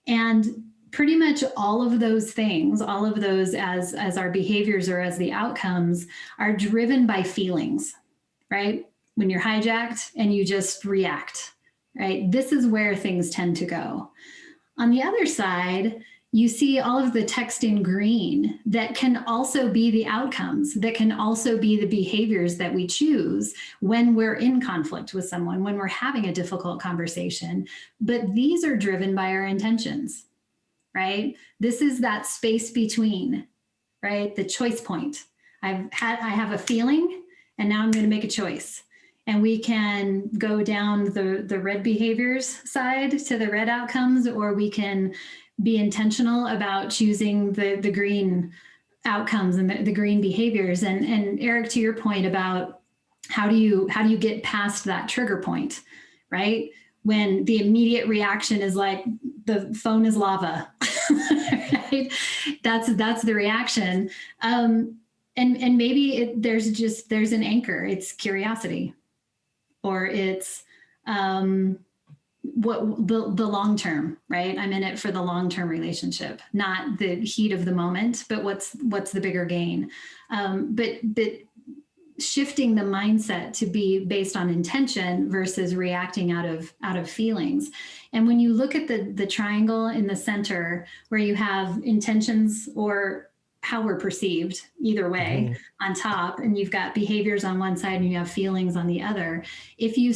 And pretty much all of those things, all of those as our behaviors or as the outcomes, are driven by feelings, right? When you're hijacked and you just react, right? This is where things tend to go. On the other side, you see all of the text in green that can also be the outcomes, that can also be the behaviors that we choose when we're in conflict with someone, when we're having a difficult conversation. But these are driven by our intentions, right? This is that space between, right? The choice point. I have a feeling, and now I'm going to make a choice. And we can go down the red behaviors side to the red outcomes, or we can be intentional about choosing the green outcomes and the green behaviors. And Eric, to your point about how do you get past that trigger point, right? When the immediate reaction is like, the phone is lava, right? That's the reaction. And maybe there's an anchor. It's curiosity, or it's what the long term, right? I'm in it for the long term relationship, not the heat of the moment, but what's the bigger gain? But shifting the mindset to be based on intention versus reacting out of feelings. And when you look at the triangle in the center where you have intentions or how we're perceived, either way, on top, and you've got behaviors on one side and you have feelings on the other. If you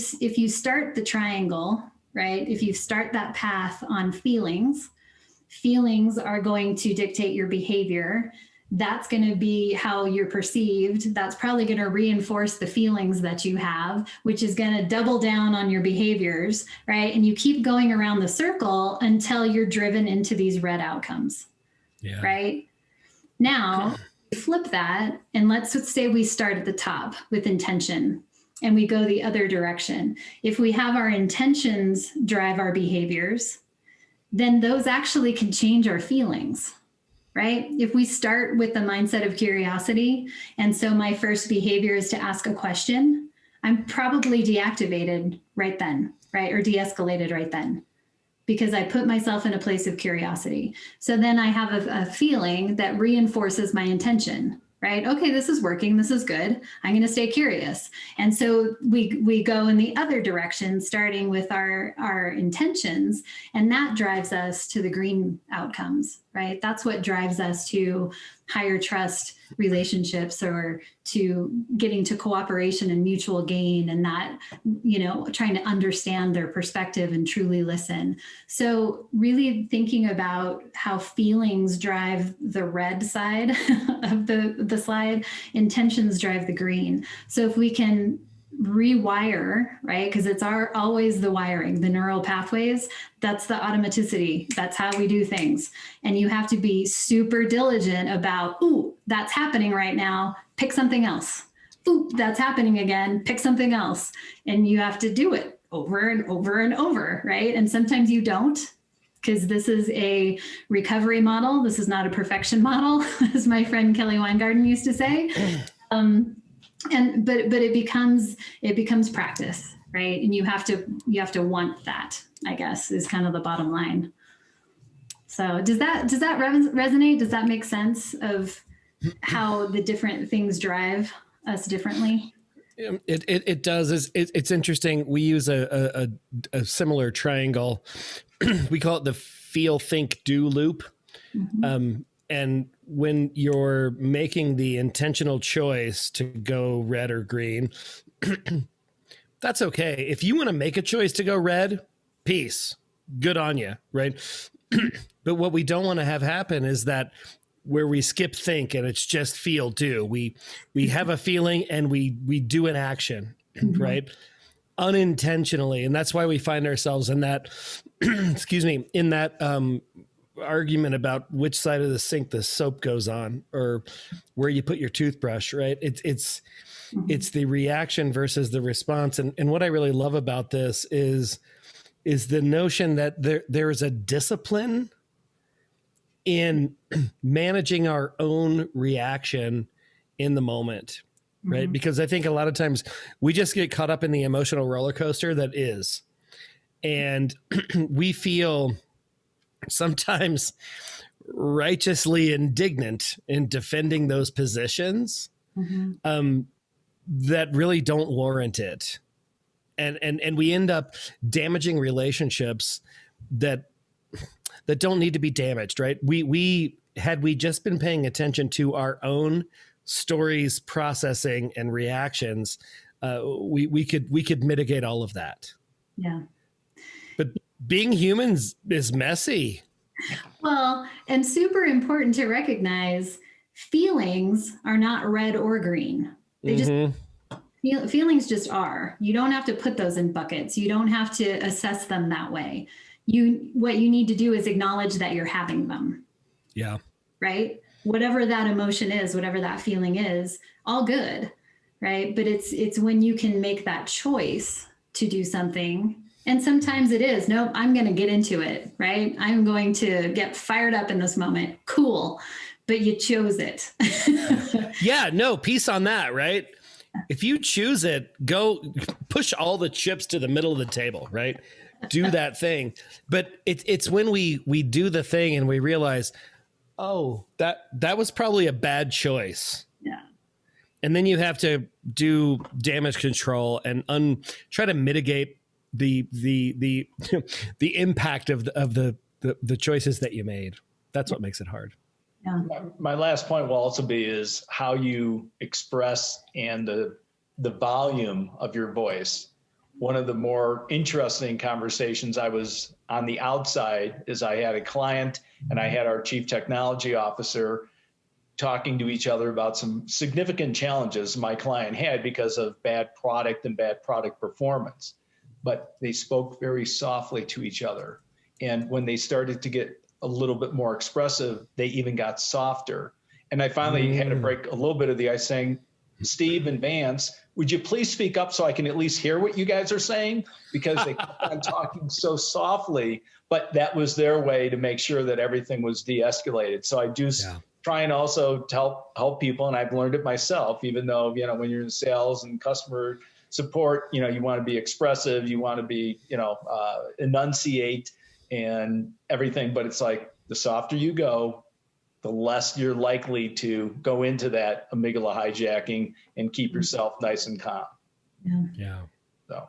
start the triangle, right? If you start that path on feelings are going to dictate your behavior. That's going to be how you're perceived. That's probably going to reinforce the feelings that you have, which is going to double down on your behaviors, right? And you keep going around the circle until you're driven into these red outcomes, right? Now, flip that, and let's say we start at the top with intention and we go the other direction. If we have our intentions drive our behaviors, then those actually can change our feelings, right? If we start with the mindset of curiosity, and so my first behavior is to ask a question, I'm probably deactivated right then, right? Or de-escalated right then, because I put myself in a place of curiosity. So then I have a feeling that reinforces my intention, right? Okay, this is working. This is good. I'm going to stay curious. And so we go in the other direction, starting with our intentions, and that drives us to the green outcomes, right? That's what drives us to higher trust relationships, or to getting to cooperation and mutual gain, and that, trying to understand their perspective and truly listen. So really thinking about how feelings drive the red side of the slide, intentions drive the green. So if we can rewire, right? Because it's always the wiring, the neural pathways, that's the automaticity. That's how we do things. And you have to be super diligent about, ooh, that's happening right now, pick something else. Ooh, that's happening again, pick something else. And you have to do it over and over and over, right? And sometimes you don't, because this is a recovery model. This is not a perfection model, as my friend Kelly Weingarten used to say. But it becomes practice, right? And you have to want that, I guess, is kind of the bottom line. So does that resonate? Does that make sense of how the different things drive us differently? It does. It's interesting. We use a similar triangle. We call it the feel, think, do loop. Mm-hmm. And when you're making the intentional choice to go red or green, that's okay. If you want to make a choice to go red, peace, good on you, right? But what we don't want to have happen is that where we skip think and it's just feel, do. We have a feeling and we do an action, mm-hmm. right? Unintentionally. And that's why we find ourselves in that, in that argument about which side of the sink the soap goes on or where you put your toothbrush, right? It's the reaction versus the response. And what I really love about this is the notion that there is a discipline in managing our own reaction in the moment, right? Mm-hmm. Because I think a lot of times we just get caught up in the emotional roller coaster that is. And we feel sometimes righteously indignant in defending those positions mm-hmm. That really don't warrant it. And we end up damaging relationships that don't need to be damaged, right? We had we just been paying attention to our own stories, processing, and reactions, we could mitigate all of that. Yeah. But being humans is messy. Well, and super important to recognize feelings are not red or green. They mm-hmm. just feelings just are. You don't have to put those in buckets. You don't have to assess them that way. What you need to do is acknowledge that you're having them. Yeah. Right? Whatever that emotion is, whatever that feeling is, all good. Right? But it's when you can make that choice to do something. And sometimes it is, nope, I'm going to get into it, right? I'm going to get fired up in this moment. Cool. But you chose it. Yeah, no, peace on that, right? If you choose it, go push all the chips to the middle of the table, right? Do that thing. But it's when we do the thing and we realize, oh, that was probably a bad choice. Yeah. And then you have to do damage control and try to mitigate the impact of the choices that you made. That's what makes it hard. Yeah. My last point will also be is how you express and the volume of your voice. One of the more interesting conversations I was on the outside is I had a client and I had our chief technology officer talking to each other about some significant challenges my client had because of bad product and bad product performance. But they spoke very softly to each other. And when they started to get a little bit more expressive, they even got softer. And I finally had to break a little bit of the ice saying, Steve and Vance, would you please speak up so I can at least hear what you guys are saying? Because they kept on talking so softly, but that was their way to make sure that everything was de-escalated. So I do try and also help people, and I've learned it myself, even though, when you're in sales and customer support, you want to be expressive, you want to be, enunciate and everything, but it's like the softer you go, the less you're likely to go into that amygdala hijacking and keep yourself nice and calm. Yeah. So,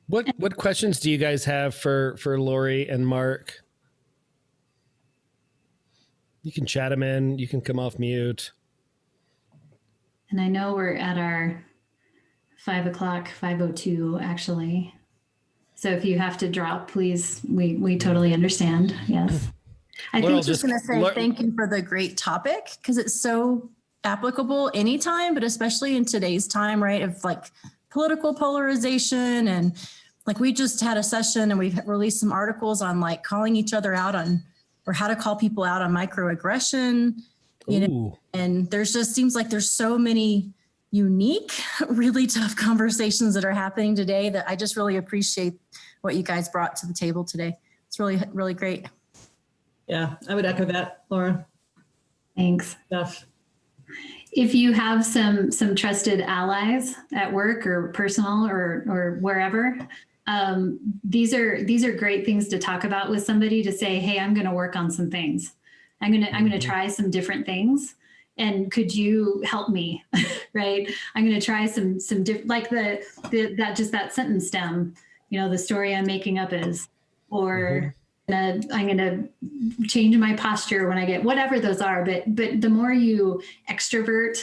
what questions do you guys have for Lori and Mark? You can chat them in. You can come off mute. And I know we're at our 5 o'clock, 5:02 actually. So if you have to drop, please, we totally understand. Yes. I think just going to say thank you for the great topic because it's so applicable anytime, but especially in today's time, right? Of like political polarization. And like we just had a session and we've released some articles on like calling each other out on, or how to call people out on microaggression, and there's just seems like there's so many unique, really tough conversations that are happening today that I just really appreciate what you guys brought to the table today. It's really, really great. Yeah, I would echo that, Laura. Thanks. Stuff. if you have some trusted allies at work or personal or wherever, these are great things to talk about with somebody, to say, hey, I'm going to work on some things. I'm going to try some different things. And could you help me? Right. I'm going to try some different, like that sentence stem, the story I'm making up is, or I'm going to change my posture when I get whatever those are. But the more you extrovert,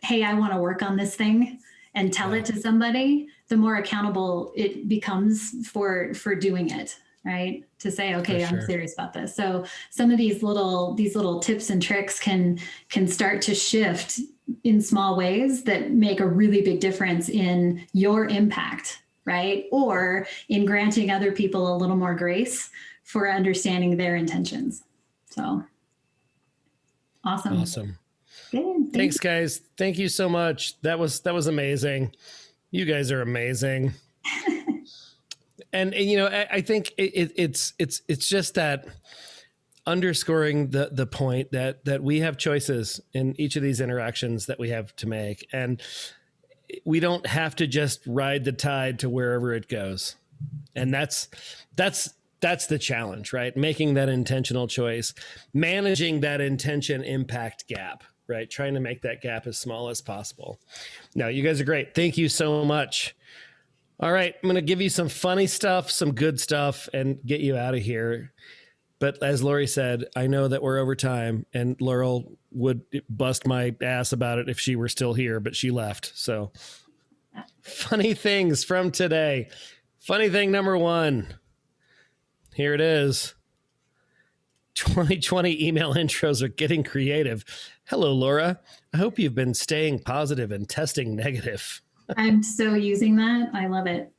hey, I want to work on this thing, and tell it to somebody, the more accountable it becomes for doing it. Right. To say, okay, I'm serious about this. So some of these little tips and tricks can start to shift in small ways that make a really big difference in your impact, right? Or in granting other people a little more grace for understanding their intentions. So awesome. Good. Thanks, guys. Thank you so much. That was amazing. You guys are amazing. And I think it's just that underscoring the point that we have choices in each of these interactions that we have to make, and we don't have to just ride the tide to wherever it goes. And that's the challenge, right? Making that intentional choice, managing that intention impact gap, right? Trying to make that gap as small as possible. No, you guys are great. Thank you so much. All right, I'm going to give you some funny stuff, some good stuff, and get you out of here. But as Lori said, I know that we're over time, and Laurel would bust my ass about it if she were still here, but she left. So funny things from today. Funny thing number 1. Here it is. 2020 email intros are getting creative. Hello, Laura. I hope you've been staying positive and testing negative. I'm so using that. I love it.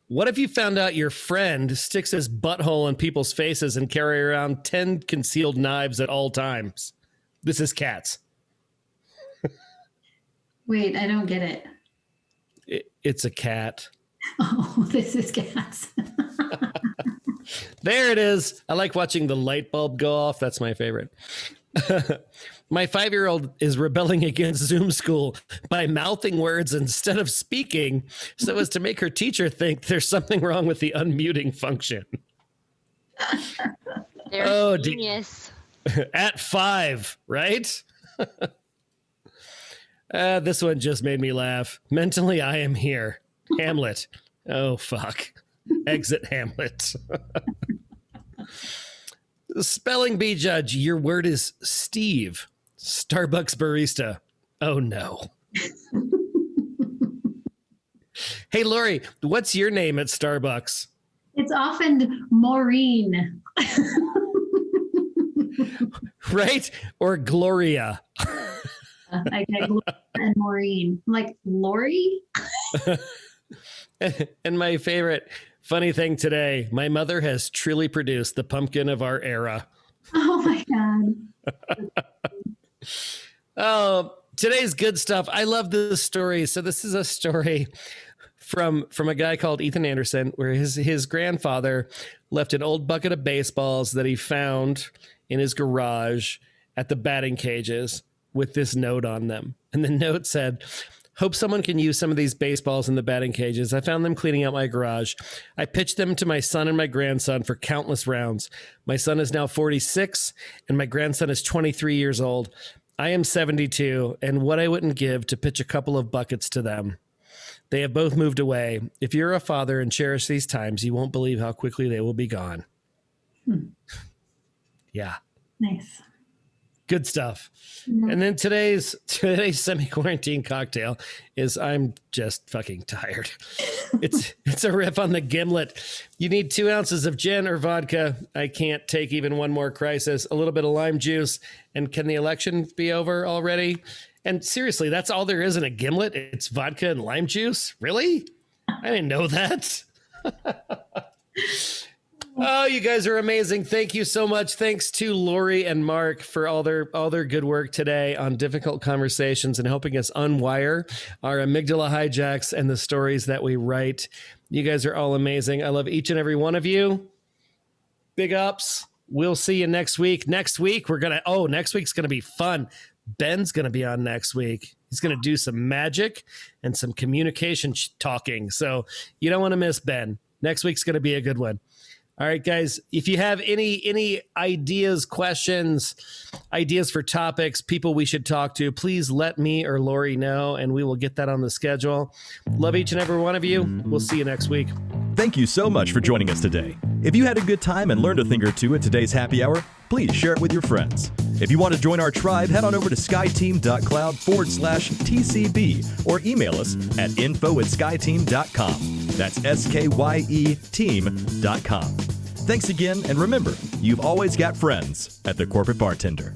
What if you found out your friend sticks his butthole in people's faces and carry around 10 concealed knives at all times? This is Cats. Wait, I don't get it. It's a cat. Oh, this is Cats. There it is. I like watching the light bulb go off. That's my favorite. My 5-year-old is rebelling against Zoom school by mouthing words instead of speaking, so as to make her teacher think there's something wrong with the unmuting function. They're genius. At 5, right? This one just made me laugh. Mentally, I am here. Hamlet. Oh, fuck. Exit Hamlet. Spelling bee judge, your word is Steve. Starbucks barista. Oh, no. Hey, Lori, what's your name at Starbucks? It's often Maureen. Right? Or Gloria. I get Gloria and Maureen. I'm like, Lori? And my favorite funny thing today, my mother has truly produced the pumpkin of our era. Oh, my God. Oh, today's good stuff. I love this story. So this is a story from a guy called Ethan Anderson, where his grandfather left an old bucket of baseballs that he found in his garage at the batting cages with this note on them. And the note said, "Hope someone can use some of these baseballs in the batting cages. I found them cleaning out my garage. I pitched them to my son and my grandson for countless rounds. My son is now 46 and my grandson is 23 years old. I am 72, and what I wouldn't give to pitch a couple of buckets to them. They have both moved away. If you're a father and cherish these times, you won't believe how quickly they will be gone." Yeah. Nice. Good stuff. And then today's semi-quarantine cocktail is I'm just fucking tired. It's a riff on the gimlet. You need 2 ounces of gin or vodka. I can't take even one more crisis. A little bit of lime juice. And can the election be over already? And seriously, that's all there is in a gimlet? It's vodka and lime juice? Really? I didn't know that. Oh, you guys are amazing. Thank you so much. Thanks to Lori and Mark for all their good work today on difficult conversations and helping us unwire our amygdala hijacks and the stories that we write. You guys are all amazing. I love each and every one of you. Big ups. we'll see you next week. Next week's going to be fun. Ben's going to be on next week. He's going to do some magic and some communication talking. So you don't want to miss Ben. Next week's going to be a good one. All right, guys, if you have any ideas, questions, ideas for topics, people we should talk to, please let me or Lori know, and we will get that on the schedule. Love each and every one of you. We'll see you next week. Thank you so much for joining us today. If you had a good time and learned a thing or two at today's happy hour, please share it with your friends. If you want to join our tribe, head on over to skyeteam.cloud/TCB or email us at info@skyeteam.com. That's SKYE team.com. Thanks again, and remember, you've always got friends at the Corporate Bartender.